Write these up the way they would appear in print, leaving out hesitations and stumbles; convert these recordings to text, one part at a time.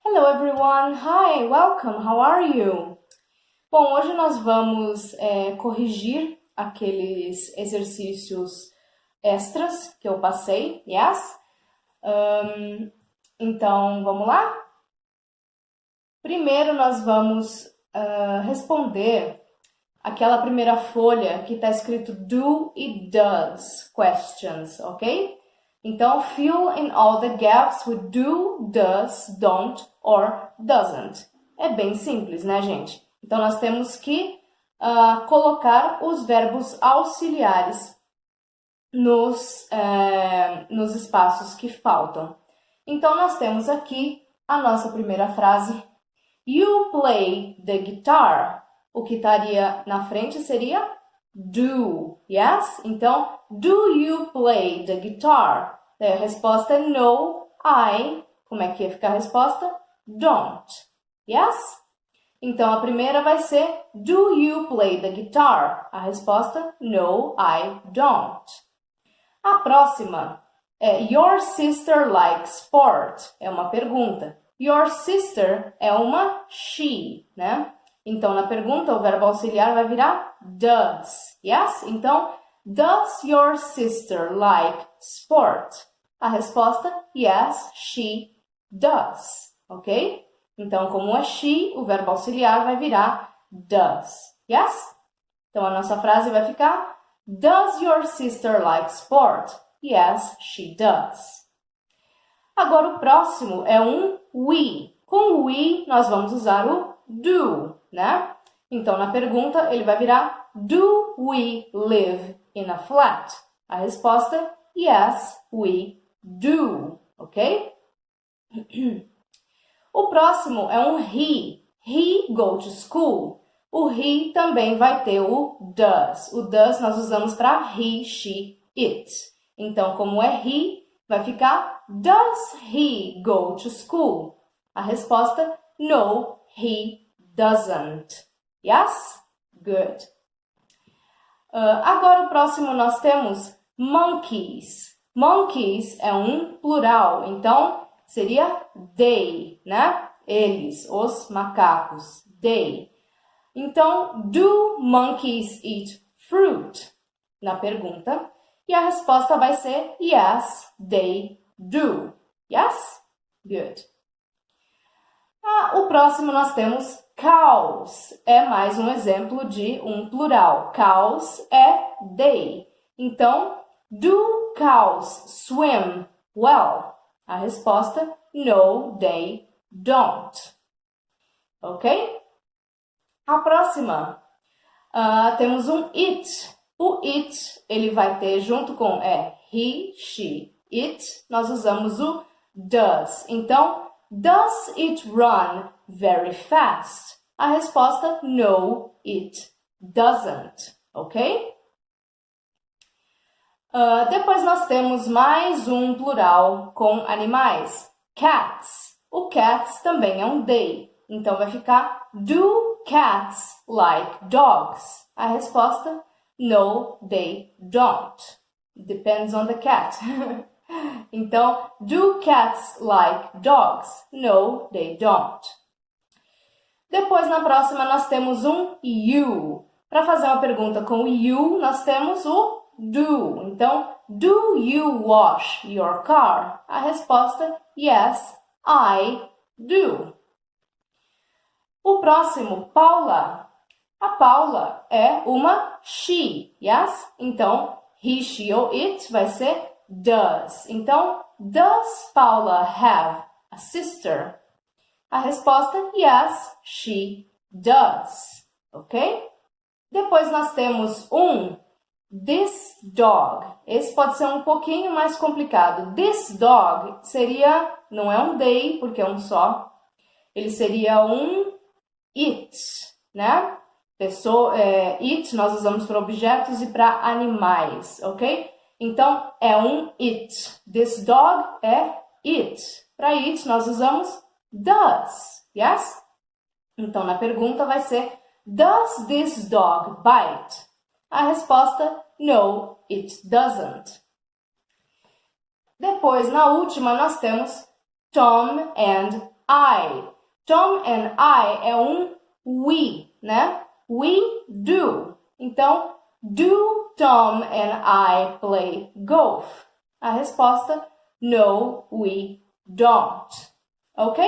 Hello everyone, hi, welcome, how are you? Bom, hoje nós vamos corrigir aqueles exercícios extras que eu passei, yes? Então, vamos lá? Primeiro nós vamos responder aquela primeira folha que está escrito do e does questions, ok? Então, fill in all the gaps with do, does, don't or doesn't. É bem simples, né, gente? Então, nós temos que colocar os verbos auxiliares nos espaços que faltam. Então, nós temos aqui a nossa primeira frase. You play the guitar. O que estaria na frente seria do, yes? Então, do you play the guitar? Daí a resposta é no, I. Como é que ia ficar a resposta? Don't, yes? Então, a primeira vai ser do you play the guitar? A resposta, no, I don't. A próxima é your sister likes sport. É uma pergunta. Your sister é uma she, né? Então, na pergunta, o verbo auxiliar vai virar does, yes? Então, does your sister like sport? A resposta, yes, she does, ok? Então, como é she, o verbo auxiliar vai virar does, yes? Então, a nossa frase vai ficar, does your sister like sport? Yes, she does. Agora, o próximo é um we. Com o we, nós vamos usar o do, né? Então, na pergunta, ele vai virar do we live in a flat? A resposta, yes, we do, ok? O próximo é um he. He go to school. O he também vai ter o does. O does nós usamos para he, she, it. Então, como é he, vai ficar does he go to school? A resposta, no, he doesn't. Yes? Good. Agora o próximo nós temos monkeys. Monkeys é um plural, então seria they, né? Eles, os macacos, they. Então, do monkeys eat fruit? Na pergunta. E a resposta vai ser yes, they do. Yes? Good. O próximo nós temos cows. É mais um exemplo de um plural. Cows é they. Então, do cows swim well? A resposta, no, they don't. Ok? A próxima, temos um it. O it, ele vai ter junto com he, she, it, nós usamos o does. Então, does it run very fast? A resposta, no, it doesn't. Ok? Depois nós temos mais um plural com animais. Cats. O cats também é um they. Então, vai ficar do cats like dogs? A resposta, no, they don't. Depends on the cat. Então, do cats like dogs? No, they don't. Depois, na próxima, nós temos um you. Para fazer uma pergunta com o you, nós temos o do. Então, do you wash your car? A resposta, yes, I do. O próximo, Paula. A Paula é uma she, yes? Então, he, she ou it vai ser does. Então, does Paula have a sister? A resposta, yes, she does. Ok? Depois nós temos um this dog. Esse pode ser um pouquinho mais complicado. This dog seria, não é um they, porque é um só. Ele seria um it, né? It nós usamos para objetos e para animais, ok? Então, é um it. This dog é it. Para it, nós usamos does, yes? Então, na pergunta vai ser, does this dog bite? A resposta, no, it doesn't. Depois, na última, nós temos Tom and I. Tom and I é um we, né? We do. Então, do Tom and I play golf? A resposta, no, we don't. Ok?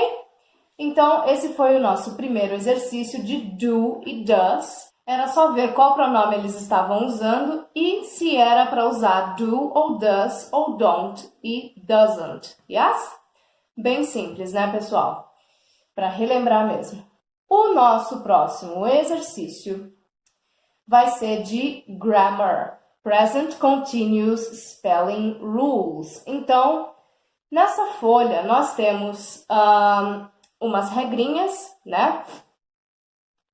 Então, esse foi o nosso primeiro exercício de do e does. Era só ver qual pronome eles estavam usando e se era para usar do ou does ou don't e doesn't. Yes? Bem simples, né, pessoal? Para relembrar mesmo. O nosso próximo exercício vai ser de grammar. Present Continuous Spelling Rules. Então, nessa folha nós temos umas regrinhas, né?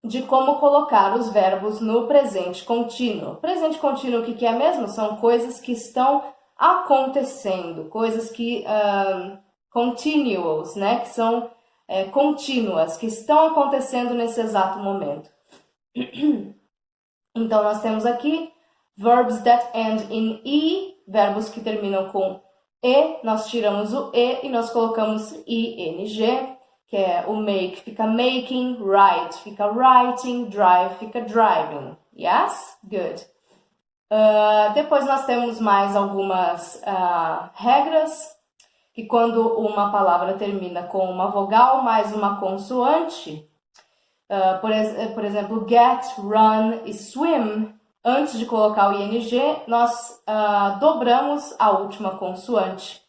De como colocar os verbos no presente contínuo. Presente contínuo, o que é mesmo? São coisas que estão acontecendo, coisas que continuous, né? Que são contínuas, que estão acontecendo nesse exato momento. Então, nós temos aqui verbs that end in E, verbos que terminam com E, nós tiramos o E e nós colocamos ING, que é o make fica making, write fica writing, drive fica driving. Yes? Good. Depois nós temos mais algumas regras, que quando uma palavra termina com uma vogal mais uma consoante, por exemplo, get, run e swim, antes de colocar o ing, nós dobramos a última consoante.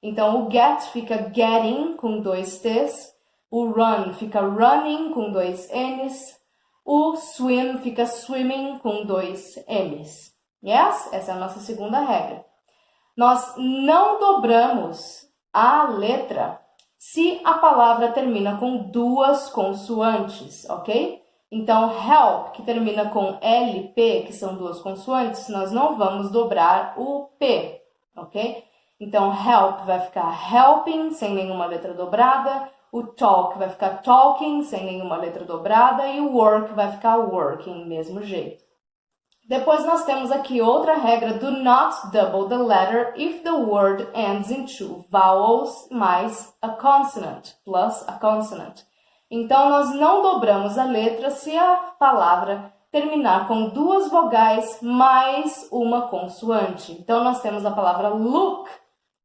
Então, o get fica getting, com 2 T's, o run fica running, com 2 N's, o swim fica swimming, com 2 M's. Yes? Essa é a nossa segunda regra. Nós não dobramos a letra se a palavra termina com 2 consoantes, ok? Então, help, que termina com LP, que são 2 consoantes, nós não vamos dobrar o P, ok? Então, help vai ficar helping, sem nenhuma letra dobrada. O talk vai ficar talking, sem nenhuma letra dobrada. E o work vai ficar working, mesmo jeito. Depois nós temos aqui outra regra, do not double the letter if the word ends in 2 vowels mais a consonant, plus a consonant. Então, nós não dobramos a letra se a palavra terminar com 2 vogais mais uma consoante. Então, nós temos a palavra look,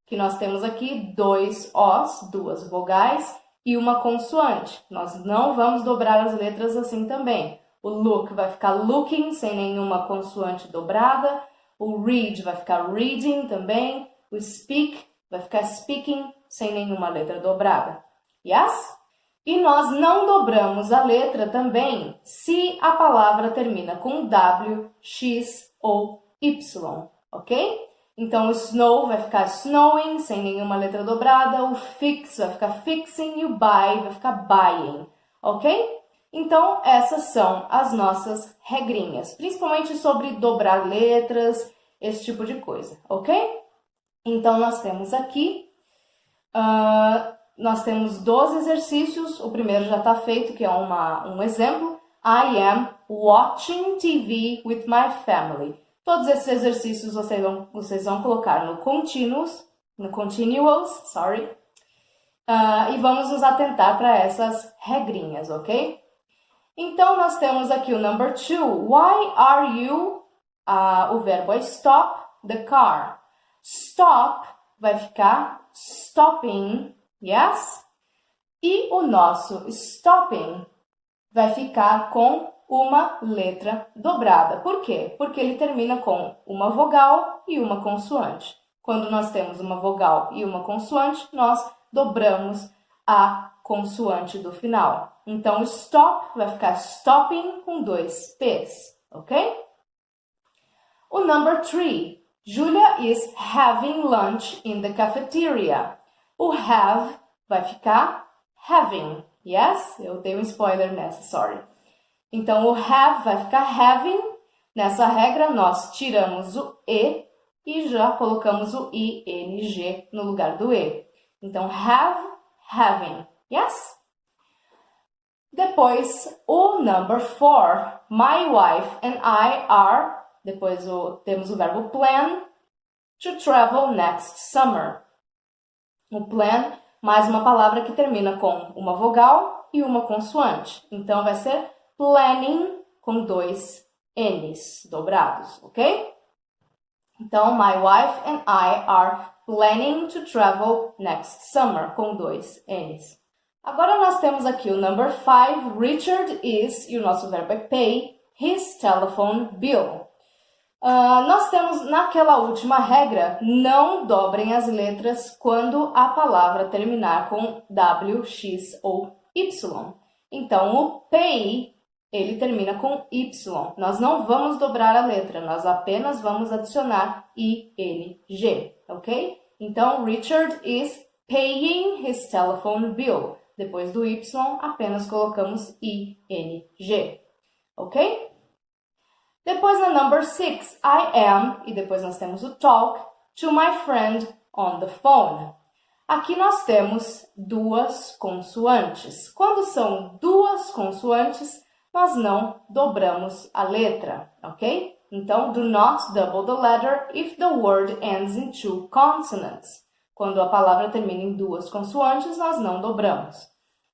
que nós temos aqui 2 Os, 2 vogais e uma consoante. Nós não vamos dobrar as letras assim também. O look vai ficar looking, sem nenhuma consoante dobrada. O read vai ficar reading também. O speak vai ficar speaking, sem nenhuma letra dobrada. Yes? E nós não dobramos a letra também se a palavra termina com W, X ou Y, ok? Então, o snow vai ficar snowing, sem nenhuma letra dobrada. O fix vai ficar fixing e o buy vai ficar buying, ok? Então, essas são as nossas regrinhas, principalmente sobre dobrar letras, esse tipo de coisa, ok? Então, nós temos aqui, nós temos 12 exercícios, o primeiro já está feito, que é um exemplo. I am watching TV with my family. Todos esses exercícios vocês vão colocar no continuous, e vamos nos atentar para essas regrinhas, ok? Então, nós temos aqui o number 2. Why are you? O verbo é stop the car. Stop vai ficar stopping, yes? E o nosso stopping vai ficar com uma letra dobrada. Por quê? Porque ele termina com uma vogal e uma consoante. Quando nós temos uma vogal e uma consoante, nós dobramos a consoante do final. Então, stop vai ficar stopping com 2 P's, ok? O number 3. Julia is having lunch in the cafeteria. O have vai ficar having, yes? Eu dei um spoiler nessa, sorry. Então, o have vai ficar having. Nessa regra, nós tiramos o E e já colocamos o ING no lugar do E. Então, have, having, yes? Depois, o number 4. My wife and I are... Depois temos o verbo plan, to travel next summer. O plan mais uma palavra que termina com uma vogal e uma consoante. Então, vai ser planning com 2 N's dobrados, ok? Então, my wife and I are planning to travel next summer, com 2 N's. Agora nós temos aqui o number 5, Richard is, e o nosso verbo é pay, his telephone bill. Nós temos naquela última regra, não dobrem as letras quando a palavra terminar com W, X ou Y. Então, o pay, ele termina com Y. Nós não vamos dobrar a letra, nós apenas vamos adicionar ING, ok? Então, Richard is paying his telephone bill. Depois do Y, apenas colocamos ING, ok? Depois na number 6, I am, e depois nós temos o talk, to my friend on the phone. Aqui nós temos duas consoantes. Quando são duas consoantes, nós não dobramos a letra, ok? Então, do not double the letter if the word ends in 2 consonants. Quando a palavra termina em duas consoantes, nós não dobramos.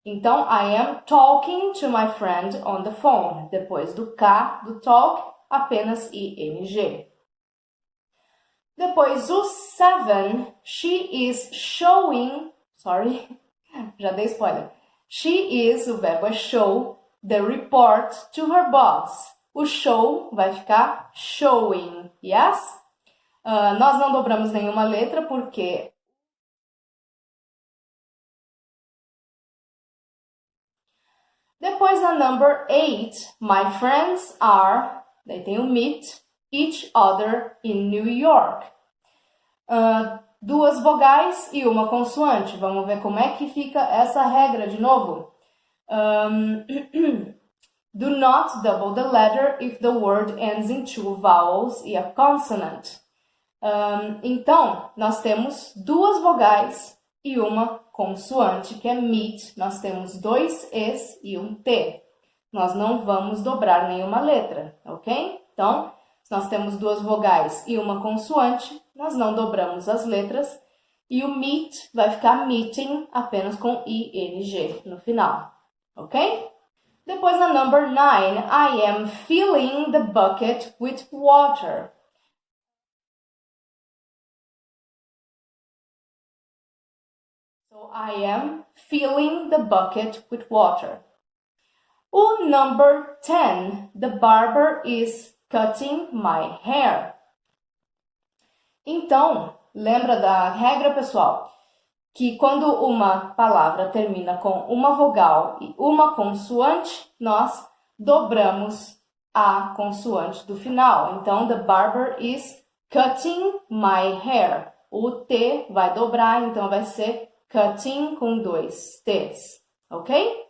Então, I am talking to my friend on the phone. Depois do K, do talk, apenas ING. Depois o 7, she is showing, já dei spoiler. She is, o verbo é show, the report to her boss. O show vai ficar showing, yes? Nós não dobramos nenhuma letra porque depois na number 8, my friends are, daí tem o meet each other in New York. Duas vogais e uma consoante. Vamos ver como é que fica essa regra de novo. Do not double the letter if the word ends in 2 vowels e a consonant. Então, nós temos duas vogais e uma consoante, que é meet. Nós temos 2 Es e um T. Nós não vamos dobrar nenhuma letra, ok? Então, se nós temos duas vogais e uma consoante, nós não dobramos as letras. E o meet vai ficar meeting apenas com ING no final, ok? Depois na number 9, I am filling the bucket with water. So I am filling the bucket with water. O number 10, the barber is cutting my hair. Então, lembra da regra, pessoal? Que quando uma palavra termina com uma vogal e uma consoante, nós dobramos a consoante do final. Então, the barber is cutting my hair. O T vai dobrar, então vai ser cutting com 2 T's, ok?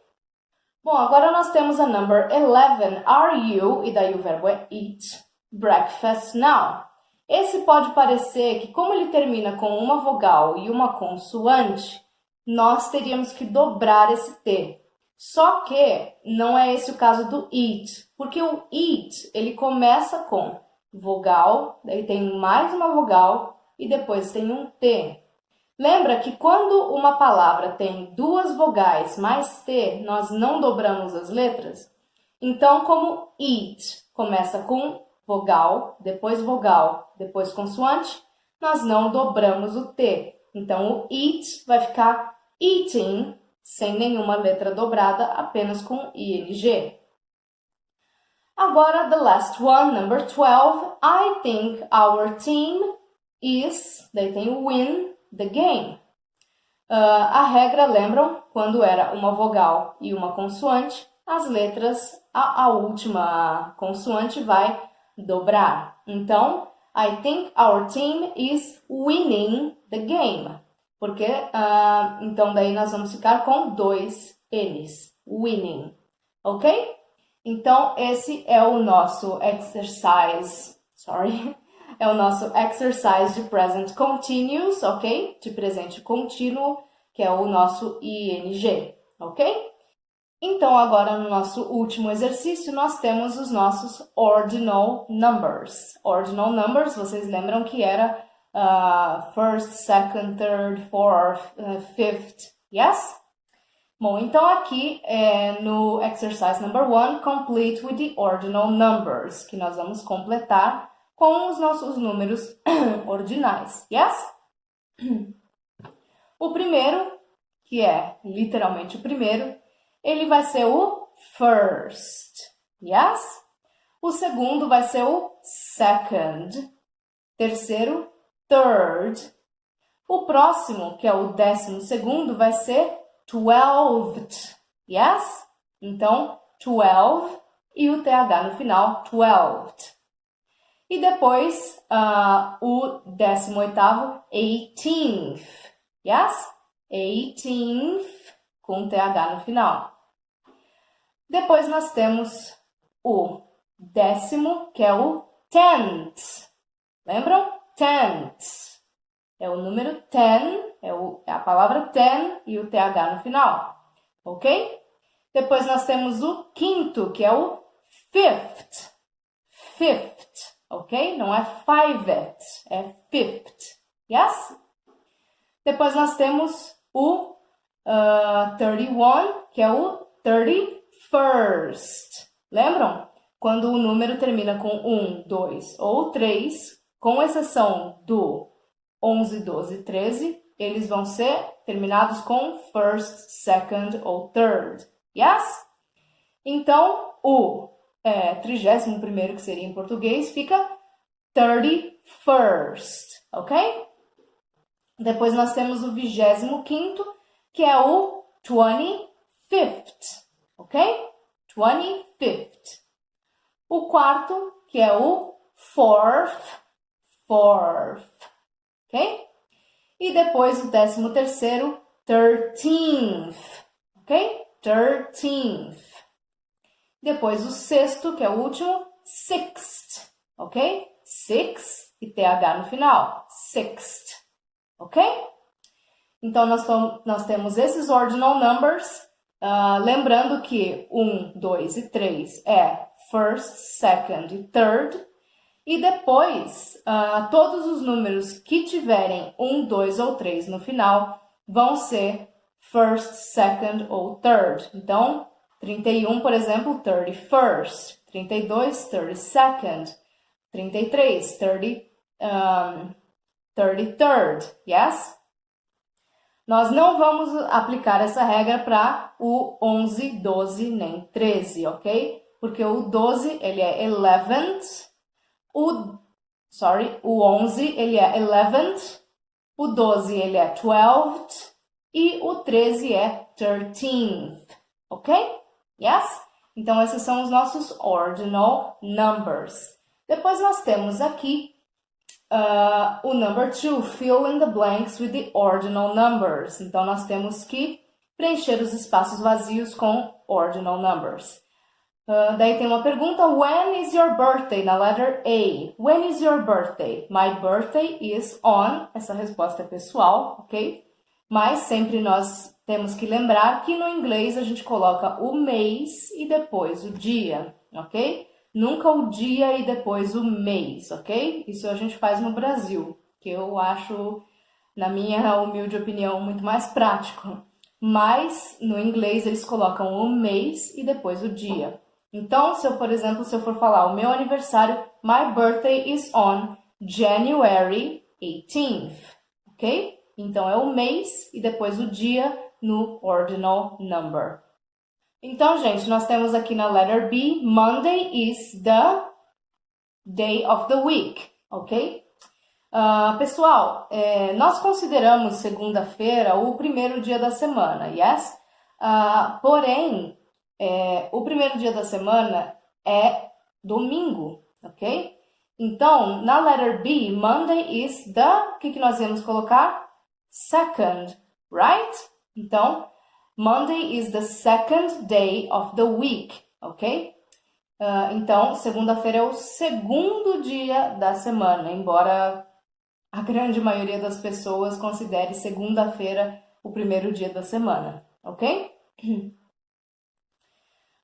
Bom, agora nós temos a number 11, are you, e daí o verbo é eat, breakfast now. Esse pode parecer que, como ele termina com uma vogal e uma consoante, nós teríamos que dobrar esse T. Só que não é esse o caso do eat, porque o eat, ele começa com vogal, daí tem mais uma vogal e depois tem um T. Lembra que quando uma palavra tem duas vogais mais T, nós não dobramos as letras? Então, como eat começa com vogal, depois consoante, nós não dobramos o T. Então, o eat vai ficar eating, sem nenhuma letra dobrada, apenas com ING. Agora, the last one, number 12. I think our team is, daí tem o win, the game. A regra, lembram? Quando era uma vogal e uma consoante, as letras, a última consoante vai dobrar. Então, I think our team is winning the game. Porque, então daí nós vamos ficar com 2 N's. Winning. Ok? Então, esse é o nosso exercise. É o nosso exercise de present continuous, ok? De presente contínuo, que é o nosso ING, ok? Então, agora no nosso último exercício, nós temos os nossos ordinal numbers. Ordinal numbers, vocês lembram que era first, second, third, fourth, fifth, yes? Bom, então aqui no exercise number 1, complete with the ordinal numbers, que nós vamos completar com os nossos números ordinais, yes? O primeiro, que é literalmente o primeiro, ele vai ser o first, yes? O segundo vai ser o second. Terceiro, third. O próximo, que é o 12º, vai ser 12th, yes? Então, 12 e o TH no final, 12th. E depois, o 18º, 18th, yes? 18th, com TH no final. Depois nós temos o 10º, que é o 10th. Lembram? 10th. É o número 10, é a palavra 10 e o TH no final. Ok? Depois nós temos o 5º, que é o 5th. 5th. Ok? Não é 5th, é 5th. Yes? Depois nós temos o 31, que é o 31st. Lembram? Quando o número termina com 1, 2 ou 3, com exceção do 11, 12 e 13, eles vão ser terminados com first, second ou third. Yes? Então, o 31º, que seria em português, fica 31st. Ok? Depois nós temos o 25º, que é o 25th. Ok? 25th. O quarto, que é o 4th. Ok? E depois o 13º, 13th. Ok? 13th. Depois o sexto, que é o último, 6th. Ok? 6 e TH no final. 6th. Ok? Então, nós temos esses ordinal numbers. Lembrando que 1, 2 e 3 é first, second e third. E depois, todos os números que tiverem 1, 2 ou 3 no final vão ser first, second ou third. Então, 31, por exemplo, 31st. 32, 32nd. 33, 33rd. Yes? Nós não vamos aplicar essa regra para o 11, 12 nem 13, ok? Porque o 12, ele é 11th. O 11, ele é 11th. O 12, ele é 12th. E o 13 é 13th. Ok? Yes? Então, esses são os nossos ordinal numbers. Depois nós temos aqui o number 2, fill in the blanks with the ordinal numbers. Então, nós temos que preencher os espaços vazios com ordinal numbers. Daí tem uma pergunta, when is your birthday? Na letter A. When is your birthday? My birthday is on. Essa resposta é pessoal, ok? Mas sempre nós temos que lembrar que no inglês a gente coloca o mês e depois o dia, ok? Nunca o dia e depois o mês, ok? Isso a gente faz no Brasil, que eu acho, na minha humilde opinião, muito mais prático. Mas no inglês eles colocam o mês e depois o dia. Então, por exemplo, se eu for falar o meu aniversário, my birthday is on January 18th, ok? Então, é o mês e depois o dia no ordinal number. Então, gente, nós temos aqui na letter B, Monday is the day of the week, ok? Pessoal, nós consideramos segunda-feira o primeiro dia da semana, yes? Porém, o primeiro dia da semana é domingo, ok? Então, na letter B, Monday is the... O que nós íamos colocar? Second, right? Então, Monday is the second day of the week, ok? Então, segunda-feira é o segundo dia da semana, embora a grande maioria das pessoas considere segunda-feira o primeiro dia da semana, ok?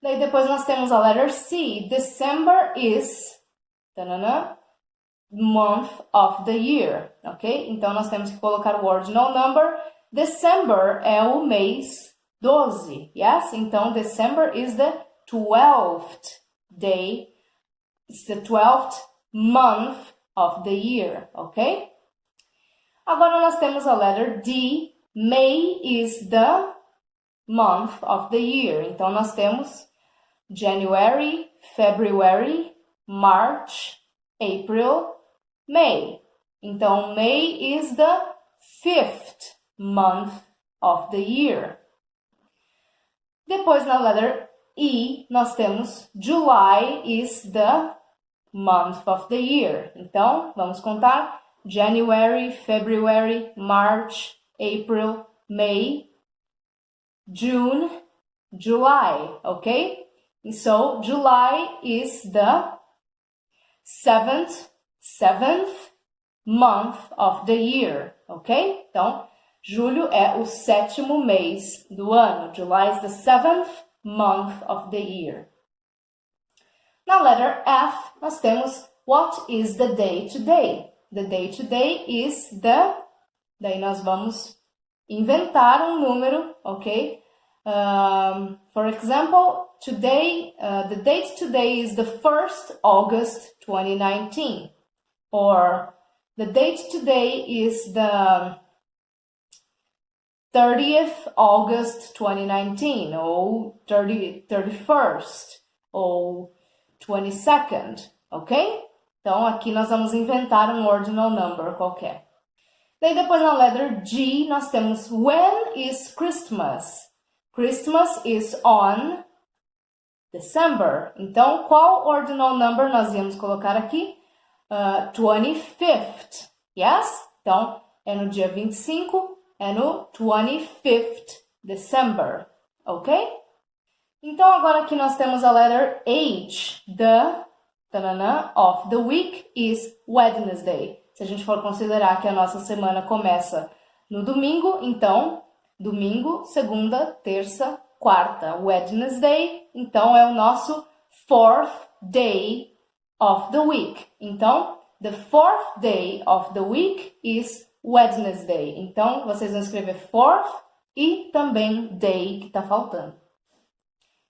Daí depois nós temos a letter C. December is month of the year, ok? Então, nós temos que colocar o ordinal number. December é o mês 12, yes? Então, December is the 12th day. It's the 12th month of the year, ok? Agora, nós temos a letter D. May is the month of the year. Então, nós temos January, February, March, April, May. Então, May is the 5th month of the year. Depois, na letter E, nós temos July is the month of the year. Então, vamos contar January, February, March, April, May, June, July, okay? So, July is the seventh month of the year, ok? Então, julho é o 7º mês do ano. July is the 7th month of the year. Na letter F, nós temos what is the day today? The day today is the... Daí nós vamos inventar um número, ok? For example, today, the date today is the 1st August 2019. Or the date today is the 30th August 2019, ou 31st, ou 22nd, ok? Então, aqui nós vamos inventar um ordinal number qualquer. Daí, depois na letter G, nós temos when is Christmas? Christmas is on December. Então, qual ordinal number nós íamos colocar aqui? 25th, yes? Então, é no dia 25, é no 25th December, ok? Então, agora aqui nós temos a letter H. The of the week is Wednesday. Se a gente for considerar que a nossa semana começa no domingo, então, domingo, segunda, terça, quarta. Wednesday, então, é o nosso 4th day of the week. Então, the 4th day of the week is Wednesday. Então, vocês vão escrever 4th e também day, que está faltando.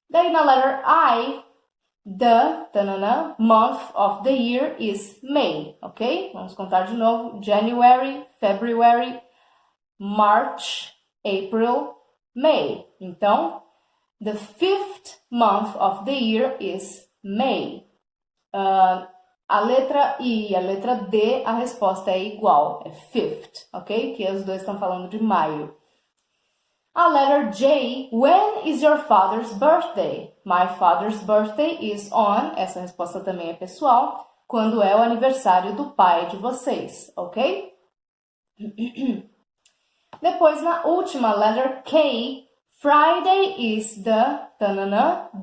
Daí, na letter I, the month of the year is May, ok? Vamos contar de novo. January, February, March, April, May. Então, the 5th month of the year is May. A letra I e a letra D, a resposta é igual, é 5th, ok? Que os dois estão falando de maio. A letter J, when is your father's birthday? My father's birthday is on, essa resposta também é pessoal, quando é o aniversário do pai de vocês, ok? Depois, na última, letter K, Friday is the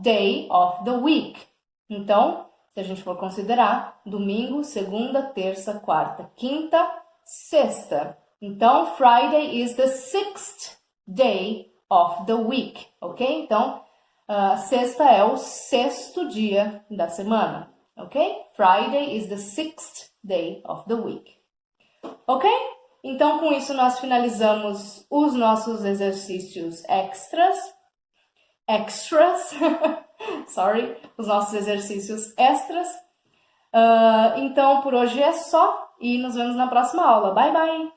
day of the week. Então, se a gente for considerar, domingo, segunda, terça, quarta, quinta, sexta. Então, Friday is the 6th day of the week, ok? Então, sexta é o 6º dia da semana, ok? Friday is the 6th day of the week, ok? Então, com isso, nós finalizamos os nossos exercícios extras, sorry, os nossos exercícios extras. Então, por hoje é só e nos vemos na próxima aula. Bye, bye!